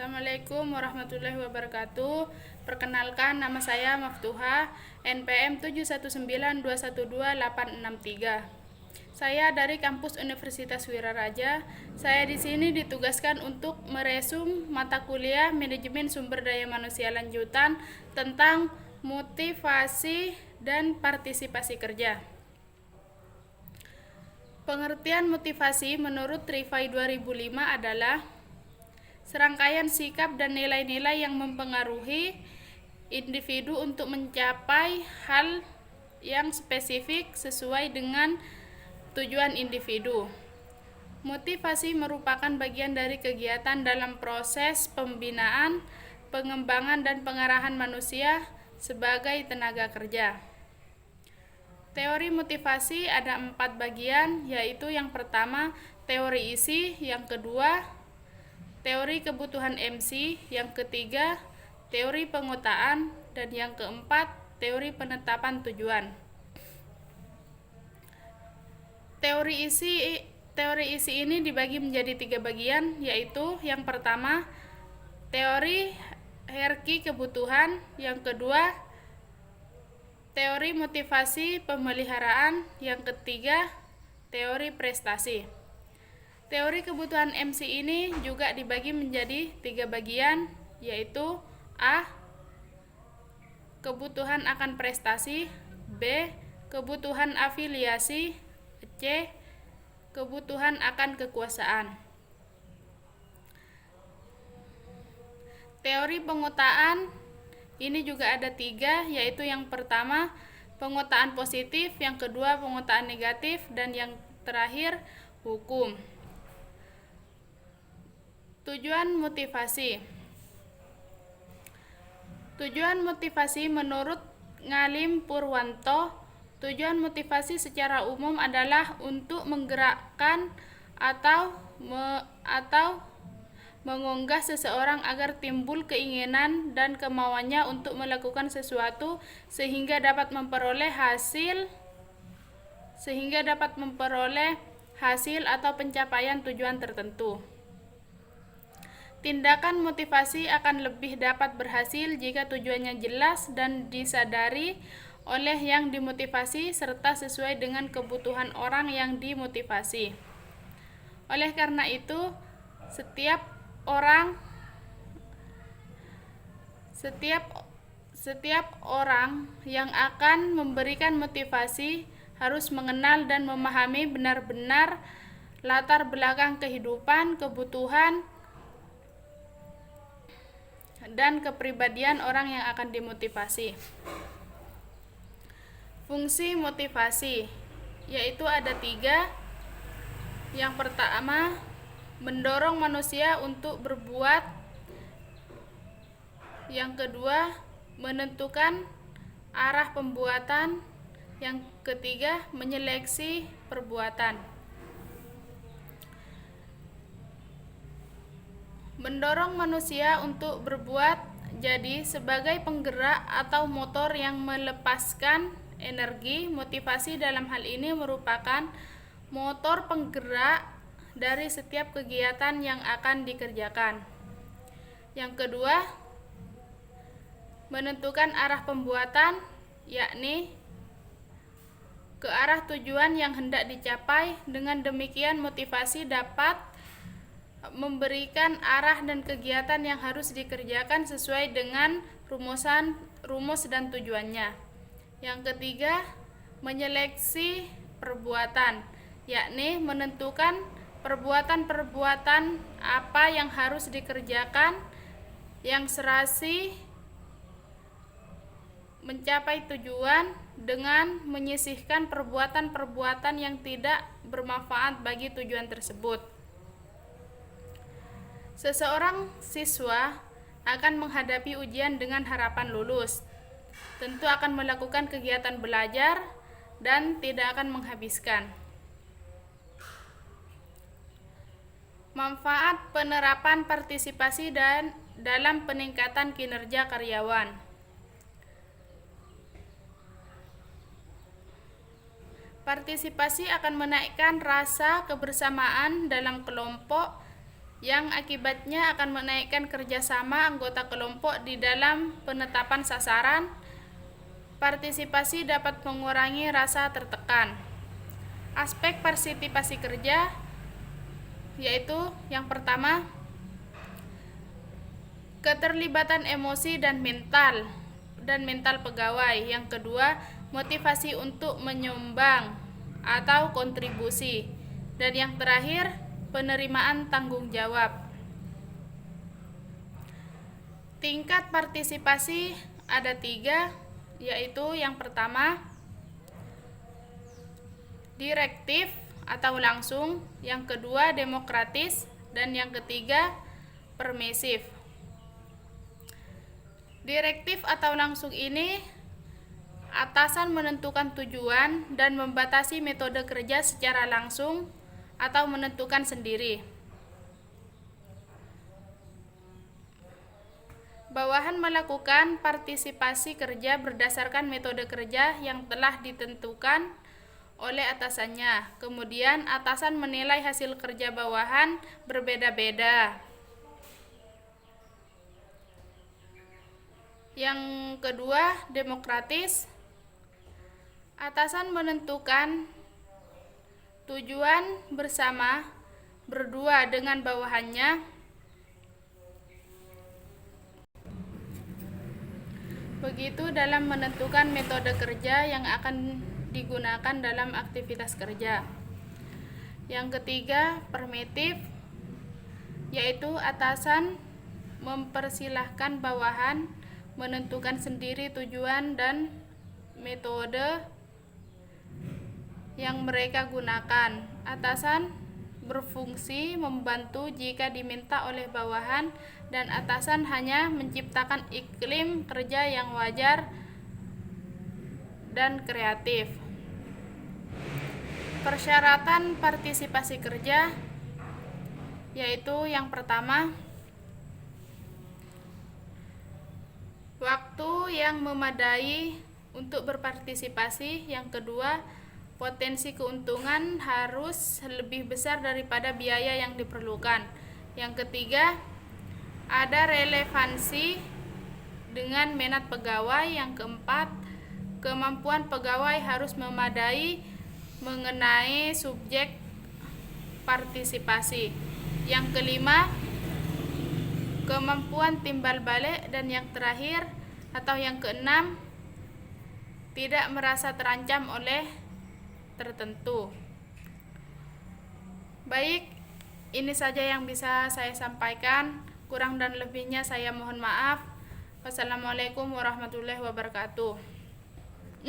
Assalamualaikum warahmatullahi wabarakatuh. Perkenalkan, nama saya Maftuha, NPM 719212863. Saya dari kampus Universitas Wiraraja. Saya di sini ditugaskan untuk meresum mata kuliah Manajemen Sumber Daya Manusia Lanjutan tentang motivasi dan partisipasi kerja. Pengertian motivasi menurut Rifai 2005 adalah serangkaian sikap dan nilai-nilai yang mempengaruhi individu untuk mencapai hal yang spesifik sesuai dengan tujuan individu. Motivasi merupakan bagian dari kegiatan dalam proses pembinaan, pengembangan, dan pengarahan manusia sebagai tenaga kerja. Teori motivasi ada 4 bagian, yaitu yang pertama teori isi, yang kedua teori kebutuhan MC, yang ketiga teori pengotaan, dan yang keempat teori penetapan tujuan. Teori isi ini dibagi menjadi 3 bagian, yaitu yang pertama teori hierarki kebutuhan, yang kedua teori motivasi pemeliharaan, yang ketiga teori prestasi. Teori kebutuhan MC ini juga dibagi menjadi 3 bagian, yaitu A. Kebutuhan akan prestasi, B. Kebutuhan afiliasi, C. Kebutuhan akan kekuasaan. Teori pengotaan ini juga ada 3, yaitu yang pertama pengotaan positif, yang kedua pengotaan negatif, dan yang terakhir hukum. Tujuan motivasi. Tujuan motivasi menurut Ngalim Purwanto, tujuan motivasi secara umum adalah untuk menggerakkan atau mengunggah seseorang agar timbul keinginan dan kemauannya untuk melakukan sesuatu sehingga dapat memperoleh hasil atau pencapaian tujuan tertentu. Tindakan motivasi akan lebih dapat berhasil jika tujuannya jelas dan disadari oleh yang dimotivasi serta sesuai dengan kebutuhan orang yang dimotivasi. Oleh karena itu, setiap orang yang akan memberikan motivasi harus mengenal dan memahami benar-benar latar belakang kehidupan, kebutuhan, dan kepribadian orang yang akan dimotivasi. Fungsi motivasi yaitu ada 3. Yang pertama, mendorong manusia untuk berbuat. Yang kedua, menentukan arah pembuatan. Yang ketiga, menyeleksi perbuatan. Mendorong manusia untuk berbuat jadi sebagai penggerak atau motor yang melepaskan energi. Motivasi dalam hal ini merupakan motor penggerak dari setiap kegiatan yang akan dikerjakan. Yang kedua, menentukan arah pembuatan, yakni ke arah tujuan yang hendak dicapai. Dengan demikian motivasi dapat memberikan arah dan kegiatan yang harus dikerjakan sesuai dengan rumus dan tujuannya. Yang ketiga, menyeleksi perbuatan, yakni menentukan perbuatan-perbuatan apa yang harus dikerjakan yang serasi mencapai tujuan dengan menyisihkan perbuatan-perbuatan yang tidak bermanfaat bagi tujuan tersebut. Seseorang siswa akan menghadapi ujian dengan harapan lulus. Tentu akan melakukan kegiatan belajar dan tidak akan menghabiskan. Manfaat penerapan partisipasi dan dalam peningkatan kinerja karyawan. Partisipasi akan menaikkan rasa kebersamaan dalam kelompok yang akibatnya akan menaikkan kerjasama anggota kelompok di dalam penetapan sasaran. Partisipasi dapat mengurangi rasa tertekan. Aspek partisipasi kerja yaitu yang pertama, keterlibatan emosi dan mental pegawai. Yang kedua, motivasi untuk menyumbang atau kontribusi. Dan yang terakhir, penerimaan tanggung jawab. Tingkat partisipasi ada 3, yaitu yang pertama, direktif atau langsung, yang kedua demokratis, dan yang ketiga permisif. Direktif atau langsung ini atasan menentukan tujuan dan membatasi metode kerja secara langsung atau menentukan sendiri. Bawahan melakukan partisipasi kerja berdasarkan metode kerja yang telah ditentukan oleh atasannya. Kemudian atasan menilai hasil kerja bawahan berbeda-beda. Yang kedua, demokratis. Atasan menentukan tujuan bersama berdua dengan bawahannya. Begitu dalam menentukan metode kerja yang akan digunakan dalam aktivitas kerja. Yang ketiga, permisif, yaitu atasan mempersilahkan bawahan menentukan sendiri tujuan dan metode yang mereka gunakan. Atasan berfungsi membantu jika diminta oleh bawahan, dan atasan hanya menciptakan iklim kerja yang wajar dan kreatif. Persyaratan partisipasi kerja yaitu yang pertama, waktu yang memadai untuk berpartisipasi. Yang kedua, potensi keuntungan harus lebih besar daripada biaya yang diperlukan. Yang ketiga, ada relevansi dengan minat pegawai. Yang keempat, kemampuan pegawai harus memadai mengenai subjek partisipasi. Yang kelima, kemampuan timbal balik. Dan yang terakhir atau yang keenam, tidak merasa terancam oleh tertentu. Baik, ini saja yang bisa saya sampaikan. Kurang dan lebihnya saya mohon maaf. Wassalamualaikum warahmatullahi wabarakatuh.